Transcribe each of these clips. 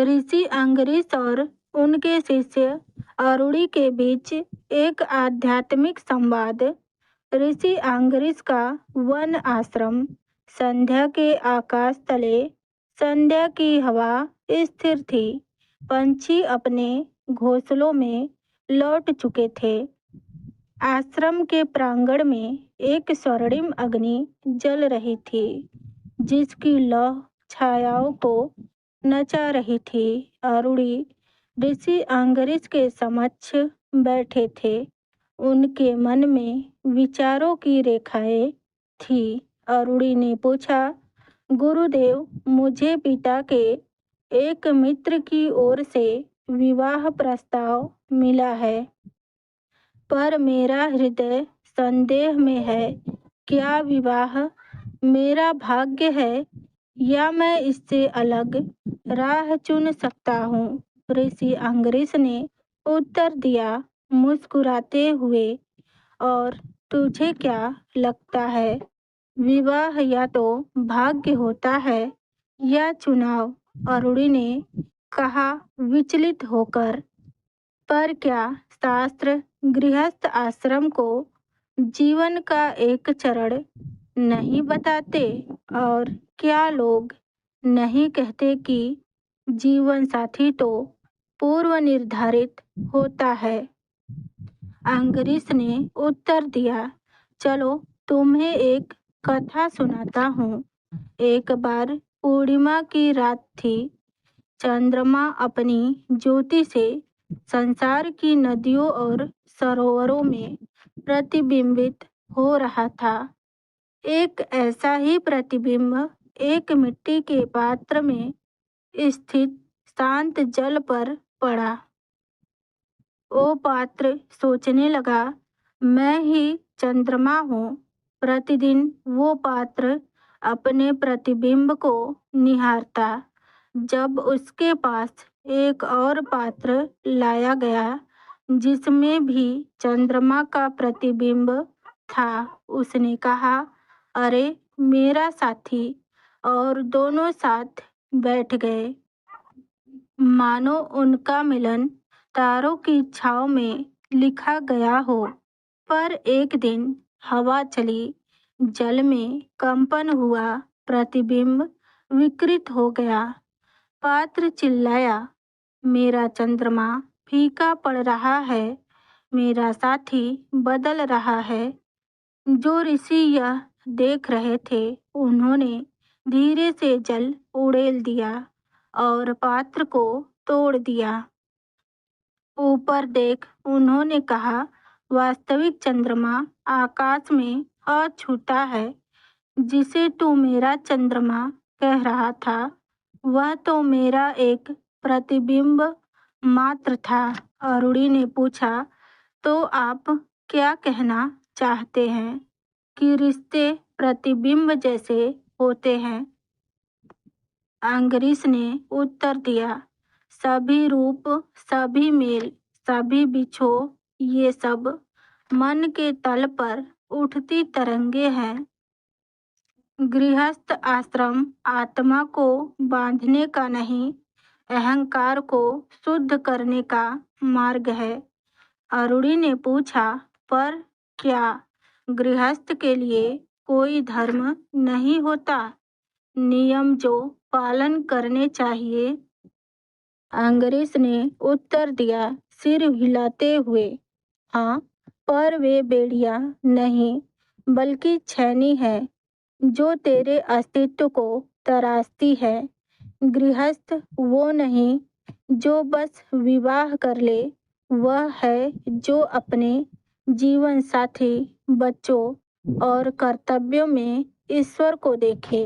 ऋषि अंगरीष और उनके शिष्य अरुणी के बीच एक आध्यात्मिक संवाद। ऋषि अंगरीष का वन आश्रम। संध्या के आकाश तले संध्या की हवा स्थिर थी। पंछी अपने घोंसलों में लौट चुके थे। आश्रम के प्रांगण में एक स्वर्णिम अग्नि जल रही थी, जिसकी लौ छायाओं को नचा रही थी। अरुणी ऋषि अंगरीष के समक्ष बैठे थे। उनके मन में विचारों की रेखाएं थी। अरुणी ने पूछा, गुरुदेव, मुझे पिता के एक मित्र की ओर से विवाह प्रस्ताव मिला है, पर मेरा हृदय संदेह में है। क्या विवाह मेरा भाग्य है या मैं इससे अलग राह चुन सकता हूँ? ऋषि अंगरीष ने उत्तर दिया मुस्कुराते हुए, और तुझे क्या लगता है, विवाह या तो भाग्य होता है या चुनाव? अरुणी ने कहा विचलित होकर। पर क्या शास्त्र गृहस्थ आश्रम को जीवन का एक चरण नहीं बताते? और क्या लोग नहीं कहते कि जीवन साथी तो पूर्व निर्धारित होता है? अंगरीष ने उत्तर दिया, चलो तुम्हें एक कथा सुनाता हूँ। एक बार पूर्णिमा की रात थी। चंद्रमा अपनी ज्योति से संसार की नदियों और सरोवरों में प्रतिबिंबित हो रहा था। एक ऐसा ही प्रतिबिंब एक मिट्टी के पात्र में स्थित शांत जल पर पड़ा। वो पात्र सोचने लगा, मैं ही चंद्रमा हूँ। प्रतिदिन वो पात्र अपने प्रतिबिंब को निहारता। जब उसके पास एक और पात्र लाया गया जिसमें भी चंद्रमा का प्रतिबिंब था, उसने कहा, अरे मेरा साथी, और दोनों साथ बैठ गए, मानो उनका मिलन तारों की छाव में लिखा गया हो। पर एक दिन हवा चली, जल में कंपन हुआ, प्रतिबिंब विकृत हो गया। पात्र चिल्लाया, मेरा चंद्रमा फीका पड़ रहा है, मेरा साथी बदल रहा है। जो ऋषि यह देख रहे थे, उन्होंने धीरे से जल उड़ेल दिया और पात्र को तोड़ दिया। ऊपर देख, उन्होंने कहा, वास्तविक चंद्रमा आकाश में अछूता है। जिसे तू मेरा चंद्रमा कह रहा था, वह तो मेरा एक प्रतिबिंब मात्र था। अरुणी ने पूछा, तो आप क्या कहना चाहते हैं कि रिश्ते प्रतिबिंब जैसे होते हैं? अंगरीष ने उत्तर दिया, सभी रूप, सभी मेल, सभी बिछोह, ये सब मन के तल पर उठती तरंगे हैं। गृहस्थ आश्रम आत्मा को बांधने का नहीं, अहंकार को शुद्ध करने का मार्ग है। अरुणी ने पूछा, पर क्या गृहस्थ के लिए कोई धर्म नहीं होता, नियम जो पालन करने चाहिए? अंगरीष ने उत्तर दिया, सिर हिलाते हुए, हाँ, पर वे बेड़ियां नहीं, बल्कि छैनी है जो तेरे अस्तित्व को तराशती है। गृहस्थ वो नहीं जो बस विवाह कर ले, वह है जो अपने जीवन साथी, बच्चों और कर्तव्यों में ईश्वर को देखे।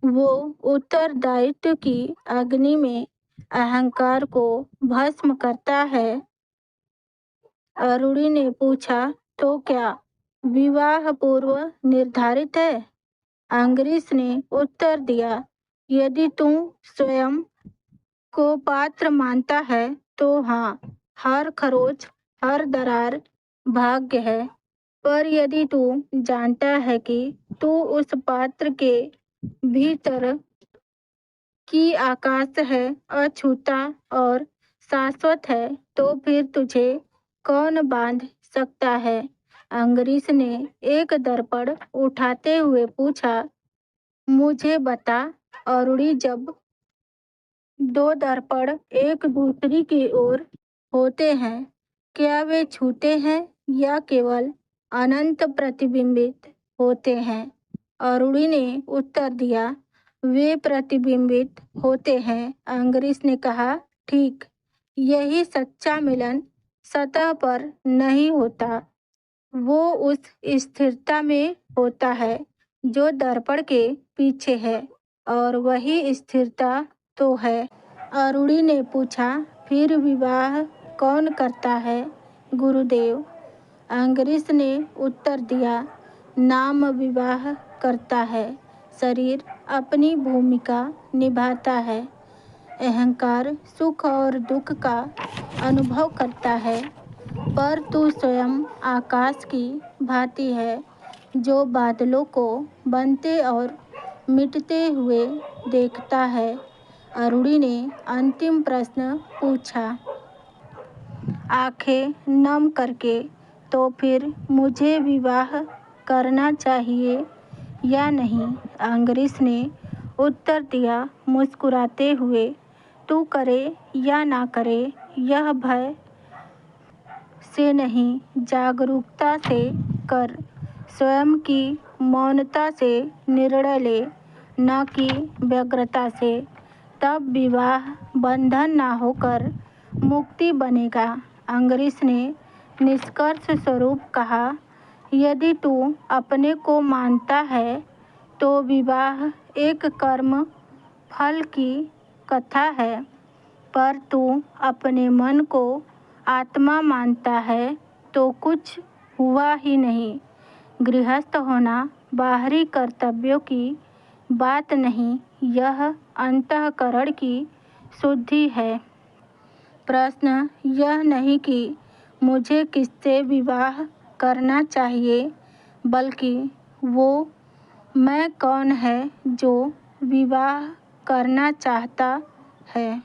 वो उत्तरदायित्व की अग्नि में अहंकार को भस्म करता है। अरुणी ने पूछा, तो क्या विवाह पूर्व निर्धारित है? अंगरीष ने उत्तर दिया, यदि तू स्वयं को पात्र मानता है तो हाँ, हर खरोच, हर दरार भाग्य है। पर यदि तू जानता है कि तू उस पात्र के भीतर कि आकाश है अछूता और शाश्वत है, तो फिर तुझे कौन बांध सकता है? अंगरीश ने एक दर्पण उठाते हुए पूछा। मुझे बता, अरुणी, जब दो दर्पण एक दूसरी की ओर होते हैं, क्या वे छूते हैं या केवल अनंत प्रतिबिंबित होते हैं? अरुणी ने उत्तर दिया, वे प्रतिबिंबित होते हैं। अंगरीश ने कहा, ठीक, यही सच्चा मिलन सतह पर नहीं होता, वो उस स्थिरता में होता है जो दर्पण के पीछे है, और वही स्थिरता तो है। अरुणी ने पूछा, फिर विवाह कौन करता है गुरुदेव? अंगरीश ने उत्तर दिया, नाम विवाह करता है, शरीर अपनी भूमिका निभाता है, अहंकार सुख और दुख का अनुभव करता है, पर तू स्वयं आकाश की भांति है जो बादलों को बनते और मिटते हुए देखता है। अरुणी ने अंतिम प्रश्न पूछा, आंखें नम करके, तो फिर मुझे विवाह करना चाहिए या नहीं? अंगरीश ने उत्तर दिया मुस्कुराते हुए, तू करे या ना करे, यह भय से नहीं, जागरूकता से कर। स्वयं की मौनता से निर्णय ले, न कि व्यग्रता से। तब विवाह बंधन ना होकर मुक्ति बनेगा। अंगरीश ने निष्कर्ष स्वरूप कहा, यदि तू अपने को मानता है तो विवाह एक कर्म फल की कथा है, पर तू अपने मन को आत्मा मानता है तो कुछ हुआ ही नहीं। गृहस्थ होना बाहरी कर्तव्यों की बात नहीं, यह अंतःकरण की शुद्धि है। प्रश्न यह नहीं कि मुझे किससे विवाह करना चाहिए, बल्कि वो मैं कौन है जो विवाह करना चाहता है।